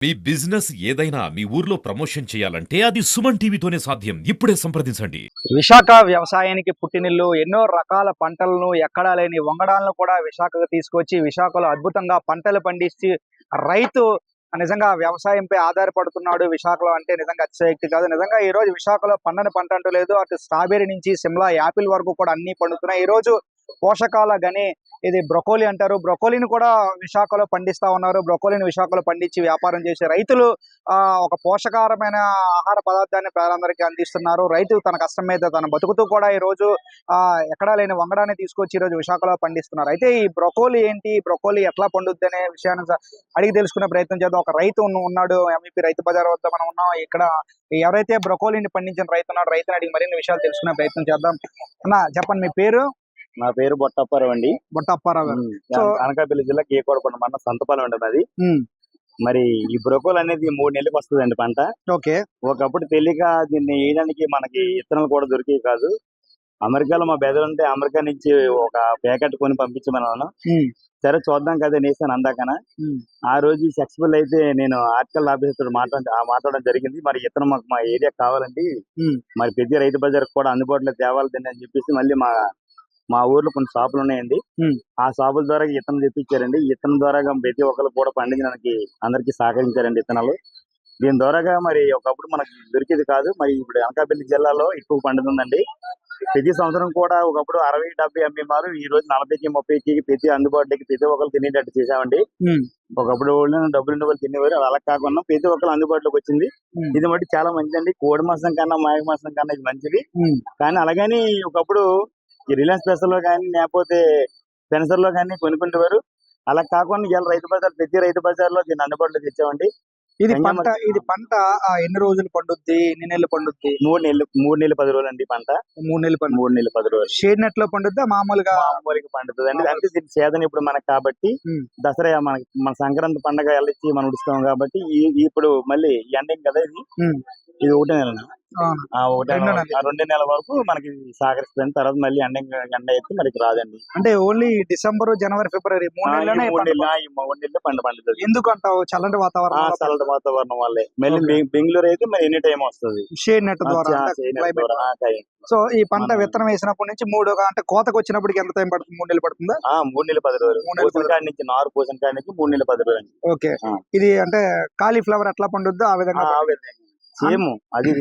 మీ business ఏదైనా మీ ఊర్లో promotion చేయాలంటే అది సుమన్ టీవీతోనే సాధ్యం. ఇప్పుడే సంప్రదించండి. విశాఖ వ్యవసాయానికి పుట్టినిల్లు. ఎన్నో రకాల పంటలను ఎక్కడా లేని వంగడాలను కూడా విశాఖకు తీసుకొచ్చి విశాఖలో అద్భుతంగా పంటలు పండించి రైతు నిజంగా వ్యవసాయంపై ఆధారపడుతున్నాడు విశాఖలో అంటే నిజంగా అతిశయోక్తి కాదు. నిజంగా ఈ రోజు విశాఖలో పండని పంట అంటూ లేదు. అటు స్ట్రాబెర్రీ నుంచి సిమ్లా యాపిల్ వరకు కూడా అన్ని పండుతున్నాయి. ఈ రోజు పోషకాల గని ఇది బ్రొకోలి అంటారు. బ్రొకోలిని కూడా విశాఖలో పండిస్తా ఉన్నారు. బ్రొకోలిని విశాఖలో పండించి వ్యాపారం చేసే రైతులు ఒక పోషకారమైన ఆహార పదార్థాన్ని ప్రజలందరికీ అందిస్తున్నారు. రైతు తన కష్టం మీద తన బతుకుతూ కూడా ఈ రోజు ఎక్కడా లేని వంగడాన్ని తీసుకొచ్చి ఈ రోజు విశాఖలో పండిస్తున్నారు. అయితే ఈ బ్రొకోలి ఏంటి, బ్రొకోలి ఎట్లా పండుద్ది అనే విషయాన్ని అడిగి తెలుసుకునే ప్రయత్నం చేద్దాం. ఒక రైతు ఉన్నాడు, ఎంఈపీ రైతు బజార్ వద్ద మనం ఉన్నాం. ఇక్కడ ఎవరైతే బ్రొకోలిని పండించిన రైతు ఉన్నాడు, రైతుని అడిగి మరిన్ని విషయాలు తెలుసుకునే ప్రయత్నం చేద్దాం. అన్న చెప్పండి, మీ పేరు? నా పేరు బొట్టప్పారావు అండి. బొట్టప్పారావు. సో అనకాపల్లి జిల్లా కేకోడపండు మండలం సంతపాలెం ఉంటుంది అది. మరి ఈ బ్రొకోలి అనేది 3 నెలలకు వస్తుందండి పంట. ఓకే. ఒకప్పుడు తెలియక దీన్ని వేయడానికి మనకి విత్తనాలు కూడా దొరికేవి కాదు. అమెరికాలో మా బెదర్ ఉంటే అమెరికా నుంచి ఒక ప్యాకెట్ కొని పంపించమన్నాను. సరే చూద్దాం కదా నేసాను అందాకన. ఆ రోజు సక్సెస్ఫుల్ అయితే నేను ఆర్టికల్ ఆఫీసర్ మాట్లాడడం జరిగింది. మరి ఇతను మాకు మా ఏరియా కావాలండి, మరి పెద్ద రైతు బజార్ కూడా అందుబాటులో తేవాలి అని చెప్పేసి మళ్ళీ మా ఊర్లో కొన్ని షాపులు ఉన్నాయండి. ఆ షాపుల ద్వారా ఇత్తనం తెప్పించారండి. ఇత్తనం ద్వారా ప్రతి ఒక్కరు కూడా పండించడానికి అందరికీ సహకరించారండి ఇత్తనాలు. దీని ద్వారాగా మరి ఒకప్పుడు మనకి దొరికేది కాదు. మరి ఇప్పుడు అనకాపల్లి జిల్లాలో ఎక్కువ పండుతుందండి. ప్రతి సంవత్సరం కూడా ఒకప్పుడు 60-70 అమ్మేవారు. ఈ రోజు 40కి 30కి ప్రతి అందుబాటులోకి ప్రతి ఒక్కరు తినేటట్టు చేసామండి. ఒకప్పుడు డబ్బులు వాళ్ళు తినేవారు, అలా కాకుండా ప్రతి ఒక్కరు అందుబాటులోకి వచ్చింది. ఇది మట్టి చాలా మంచిదండి. కోడి మాసం కన్నా మాఘ మాసం కన్నా ఇది మంచిది. కానీ అలాగని ఒకప్పుడు ఈ రిలయన్స్ స్పెషల్ లో కానీ లేకపోతే పెన్సర్ లో కానీ కొనుక్కుంటేవారు. అలా కాకుండా ఇలా రైతు బజార్ ప్రతి రైతు బజార్ లో దీన్ని అందుబాటులో తెచ్చామండి. ఇది పంట ఎన్ని రోజులు పండుద్ది, ఎన్ని నెలలు పండుద్ది? 3 నెలలు 10 రోజులు అండి పంట. 3 నెలలు 10 రోజులు. షేడ్ నెట్ లో పండుద్దా మామూలుగా పండుతుంది అండి. అంటే దీని సేదన ఇప్పుడు మనకు కాబట్టి దసరా మన సంక్రాంతి పండగ వెళ్ళి మనం ఉడుస్తాం కాబట్టి ఇప్పుడు మళ్ళీ ఎండింగ్ కదా ఇది 1 నెల. 2 నెలల వరకు మనకి సహకరిస్తుంది. తర్వాత మళ్ళీ ఎండ అయితే మనకి రాదండి. అంటే ఓన్లీ డిసెంబర్, జనవరి, ఫిబ్రవరి 3 నెలలు పంట పండుతుంది. ఎందుకు అంటావు? చల్లటి వాతావరణం వల్లే. మళ్ళీ బెంగళూరు అయితే మరి ఎనీ టైం వస్తుంది షేడ్ నెట్ ద్వారా. సో ఈ పంట విత్తనం వేసినప్పటి నుంచి అంటే కోతకు వచ్చినప్పటికి ఎంత టైం పడుతుంది? 3 నెలలు పడుతుందా? 3 నెలలు 10 రోజులు నుంచి నారు పోసిన కాడి నుంచి 3 నెలలు 10 రోజులు. ఓకే. ఇది అంటే కాలీఫ్లవర్ ఎట్లా పండుద్దో ఆ విధంగా సేమ్ అది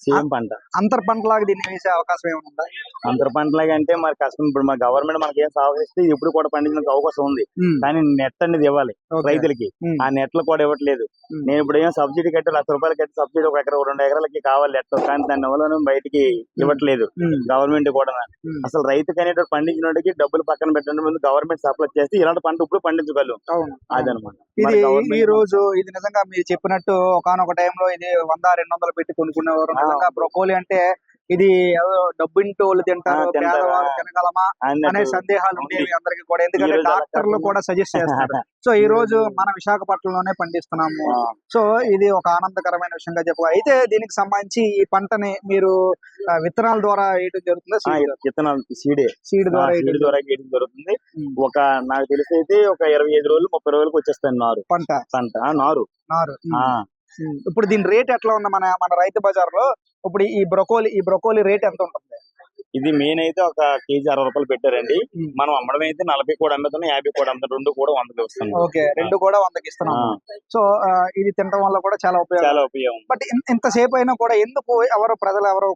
సేమ్ పంట. అంతర్ పంటలాగా దీన్ని వేసే అవకాశం ఏముందా? అంతర్ పంటలాగా అంటే మరి కష్టం. ఇప్పుడు మన గవర్నమెంట్ మనకి ఏం సహకరిస్తే ఇప్పుడు కూడా పండించడానికి అవకాశం ఉంది. కానీ నెట్ అనేది ఇవ్వాలి రైతులకి. ఆ నెట్లు కూడా ఇవ్వట్లేదు. నేను ఇప్పుడు ఏం సబ్సిడీ కట్టి ₹1,00,000 కట్టి సబ్సిడీ 1 ఎకరా 2 ఎకరాలకి కావాలి నెట్. కానీ దాని వల్ల బయటికి ఇవ్వట్లేదు గవర్నమెంట్ కూడా. అసలు రైతుకి అనేటువంటి పండించినోడికి డబ్బులు పక్కన పెట్టడం ముందు గవర్నమెంట్ సప్లై చేస్తే ఇలాంటి పంట ఇప్పుడు పండించగలం. అదనమాట. ఈ రోజు ఇది నిజంగా మీరు చెప్పినట్టు ఒకనొక టైంలో ఇది 100-200 పెట్టి కొనుక్కునేవారు. నిజంగా బ్రొకోలి అంటే ఇది డబ్బుంటూ వాళ్ళు తింటారు, పేదవాళ్ళు తినగలమా అనే సందేహాలు ఉండేవి అందరికి కూడా. ఎందుకంటే డాక్టర్లు కూడా సజెస్ట్ చేస్తారు. సో ఈ రోజు మన విశాఖపట్నంలోనే పండిస్తున్నాము. సో ఇది ఒక ఆనందకరమైన విషయంగా చెప్పాలి. అయితే దీనికి సంబంధించి ఈ పంటని మీరు విత్తనాల ద్వారా వేయడం జరుగుతుందా? విత్తనాలు సీడ్ ద్వారా వేయడం జరుగుతుంది. నాకు తెలిసి అయితే ఒక 25 రోజులు 30 రోజులకు వచ్చేస్తాను నారు పంట నారు. ఇప్పుడు దీని రేట్ ఎట్లా ఉంది మన రైతు బజార్ లో? ఇప్పుడు ఈ బ్రొకోలి రేట్ ఎంత ఉంటుంది? ఇది మెయిన్ అయితే ఒక కేజీ ₹60 పెట్టారండి. మనం అమ్మడం అయితే 40 కూడా అమ్ముతున్నాం, 50 కూడా అమ్ముతాం. 2 కూడా 100కి వస్తున్నాం. ఓకే, 2 కూడా 100కి ఇస్తున్నాం. సో ఇది తినడం వల్ల కూడా చాలా ఉపయోగం. బట్ ఇంతసేపు అయినా కూడా ఎందుకు ప్రజలు ఎవరు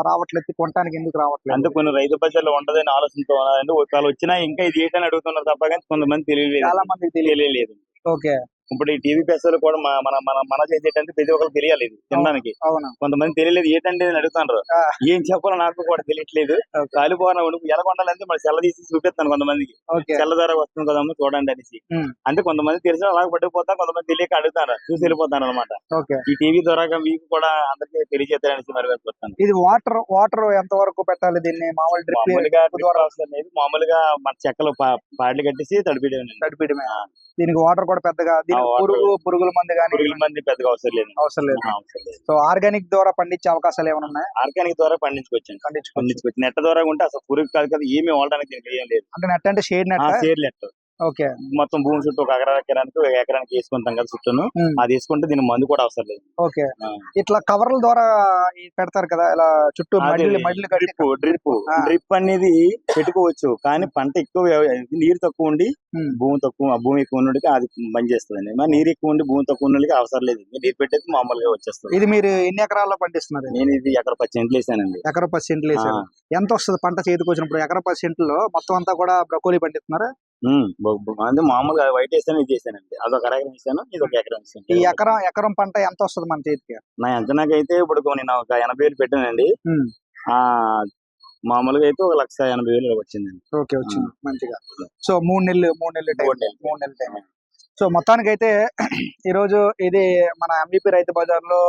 రావట్లేదు కొనడానికి? ఎందుకు రావట్లేదు అంటే కొన్ని రైతు బజార్లో ఉండదని ఆలోచనతో ఒకవేళ వచ్చినా ఇంకా ఇది ఏంటని అడుగుతున్నారు తప్ప కానీ కొంతమంది తెలియలేదు. చాలా మందికి తెలియలేదు. ఓకే. ఇప్పుడు ఈ టీవీ పేసర్లు కూడా మన చేసేటంటే ప్రతి ఒక్కరు తెలియాలి తినడానికి. కొంతమంది తెలియలేదు ఏంటంటే అడుగుతున్నారు. ఏం చెప్పాలో నాకు కూడా తెలియట్లేదు. కాలిపోన ఎలా కొండాలంటే మరి సెల్ల తీసి చూపిస్తాను కొంతమందికి. సెల్ల ద్వారా వస్తుంది కదమ్మా చూడండి అనేసి. అంటే కొంతమంది తెలిసిన అలా పట్టుకుపోతాం, కొంతమంది తెలియక అడుగుతారు, చూసి వెళ్ళిపోతాను అనమాట. ఈ టీవీ ద్వారా మీకు కూడా అందరికీ తెలియజేస్తారనేసి మరి వస్తాను. ఇది వాటర్ ఎంత వరకు పెట్టాలి దీన్ని? మామూలుగా మన చెక్కలు పాటలు కట్టేసి తడిపిడమే. దీనికి వాటర్ కూడా పెద్దగా పురుగుల మంది పెద్దగా అవసరం లేదు. సో ఆర్గానిక్ ద్వారా పండించే అవకాశాలు ఏమైనా ఉన్నాయి? ఆర్గానిక్ ద్వారా పండించుకోవచ్చు. నెట్ ద్వారా ఉంటే అసలు పురుగు కాదు కదా, ఏమి వాడడానికి ఏం లేదు. అంటే నెట్ అంటే షేడ్ నెట్. ఓకే. మొత్తం భూమి చుట్టూ ఒక ఎకరానికి వేసుకుంటాం కదా చుట్టూను. అది వేసుకుంటే దీనికి మందు కూడా అవసరం లేదు. ఓకే. ఆ. ఇట్లా కవర్ల ద్వారా పెడతారు కదా, ఇలా చుట్టూ అది మడ్లు కట్టి. డ్రిప్ అనేది పెట్టుకోవచ్చు, కానీ పంట ఎక్కువ నీరు తక్కువ ఉండి భూమి ఎక్కువ ఉన్నోడికి అది బంద్ చేస్తుందండి. మరి నీరు ఎక్కువ ఉండి భూమి తక్కువ ఉన్నోడికి అవసరం లేదు, నీరు పెట్టేది మామూలుగా వచ్చేస్తుంది. ఇది మీరు ఎన్ని ఎకరాల్లో పండిస్తున్నారు? నేను ఇది ఎకర 10 సెంట్లు వేసానండి. ఎకర 10 సెంట్లు వేసారు. ఎంత వస్తుంది పంట చేతికి వచ్చినప్పుడు? ఎకర 10 సెంట్లో మొత్తం అంతా కూడా బ్రొకోలీ పండిస్తున్నారా? అంటే మామూలుగా వైట్ వేసాను, ఇది వేసానండి. అదొక ఎకరం వేసాను, ఇది ఒక ఎకరం వేసాను. ఈ ఎకరం పంట ఎంత వస్తుంది మన చేతికి? నా అంచనాకైతే ఇప్పుడు నేను ఒక 80,000 పెట్టానండి. మామూలుగా అయితే 1,80,000 వచ్చిందండి. ఓకే, వచ్చింది మంచిగా. సో 3 నెలలు టైం. సో మొత్తానికి అయితే ఈరోజు ఇది మన ఎంవిపి రైతు బజార్లో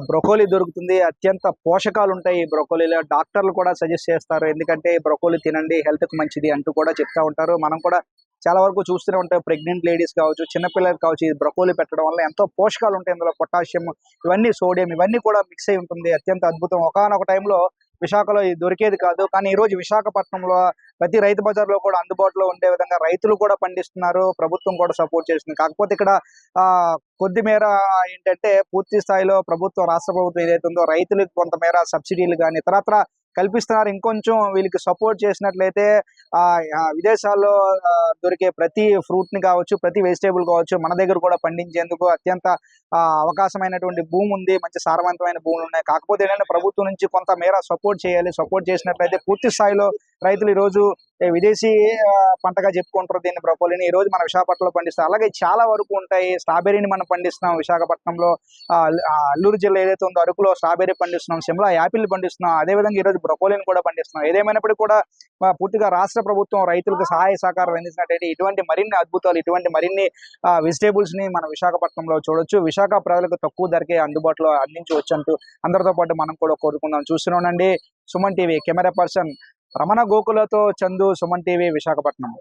బ్రొకోలీ దొరుకుతుంది. అత్యంత పోషకాలు ఉంటాయి ఈ బ్రొకోలీలో. డాక్టర్లు కూడా సజెస్ట్ చేస్తారు, ఎందుకంటే బ్రొకోలీ తినండి, హెల్త్ కు మంచిది అంటూ కూడా చెప్తా ఉంటారు. మనం కూడా చాలా వరకు చూస్తూనే ఉంటాం, ప్రెగ్నెంట్ లేడీస్ కావచ్చు, చిన్నపిల్లలు కావచ్చు, ఈ బ్రొకోలీ పెట్టడం వల్ల ఎంతో పోషకాలు ఉంటాయి. ఇందులో పొటాషియం, ఇవన్నీ సోడియం, ఇవన్నీ కూడా మిక్స్ అయి ఉంటుంది. అత్యంత అద్భుతం. ఒకానొక టైంలో విశాఖలో ఇది దొరికేది కాదు, కానీ ఈ రోజు విశాఖపట్నంలో ప్రతి రైతు బజార్లో కూడా అందుబాటులో ఉండే విధంగా రైతులు కూడా పండిస్తున్నారు, ప్రభుత్వం కూడా సపోర్ట్ చేస్తుంది. కాకపోతే ఇక్కడ కొద్ది మేర ఏంటంటే పూర్తి స్థాయిలో ప్రభుత్వం, రాష్ట్ర ప్రభుత్వం ఏదైతే ఉందో రైతులకు కొంతమేర సబ్సిడీలు కానీ ఇతరత్ర కల్పిస్తున్నారు. ఇంకొంచెం వీళ్ళకి సపోర్ట్ చేసినట్లయితే విదేశాల్లో దొరికే ప్రతి ఫ్రూట్ ని కావచ్చు, ప్రతి వెజిటేబుల్ కావచ్చు, మన దగ్గర కూడా పండించేందుకు అత్యంత అవకాశమైనటువంటి భూమి ఉంది, మంచి సారవంతమైన భూములు ఉన్నాయి. కాకపోతే ఏంటంటే ప్రభుత్వం నుంచి కొంత మేర సపోర్ట్ చేయాలి. సపోర్ట్ చేసినట్లయితే పూర్తి స్థాయిలో రైతులు ఈ రోజు విదేశీ పంటగా చెప్పుకుంటారు దీన్ని, బ్రొకోలీని. ఈ రోజు మన విశాఖపట్నంలో పండిస్తాం. అలాగే చాలా వరకు ఉంటాయి. స్ట్రాబెర్రీని మనం పండిస్తున్నాం విశాఖపట్నంలో. అల్లూరు జిల్లా ఏదైతే ఉందో అరకులో స్ట్రాబెర్రీ పండిస్తున్నాం, సిమ్లా యాపిల్ పండిస్తున్నాం. అదేవిధంగా ఈ రోజు బ్రొకోలీని కూడా పండిస్తున్నాం. ఏదేమైనప్పటికీ కూడా పూర్తిగా రాష్ట్ర ప్రభుత్వం రైతులకు సహాయ సహకారం అందించినట్టయితే ఇటువంటి మరిన్ని అద్భుతాలు, ఇటువంటి మరిన్ని వెజిటేబుల్స్ ని మన విశాఖపట్నంలో చూడొచ్చు. విశాఖ ప్రజలకు తక్కువ ధరకే అందుబాటులో అందించవచ్చు అంటూ అందరితో పాటు మనం కూడా కోరుకుందాం. చూస్తున్నానండి Suman TV. Camera person Ramana గోకులతో చందు, సుమన్ టీవీ, విశాఖపట్నం.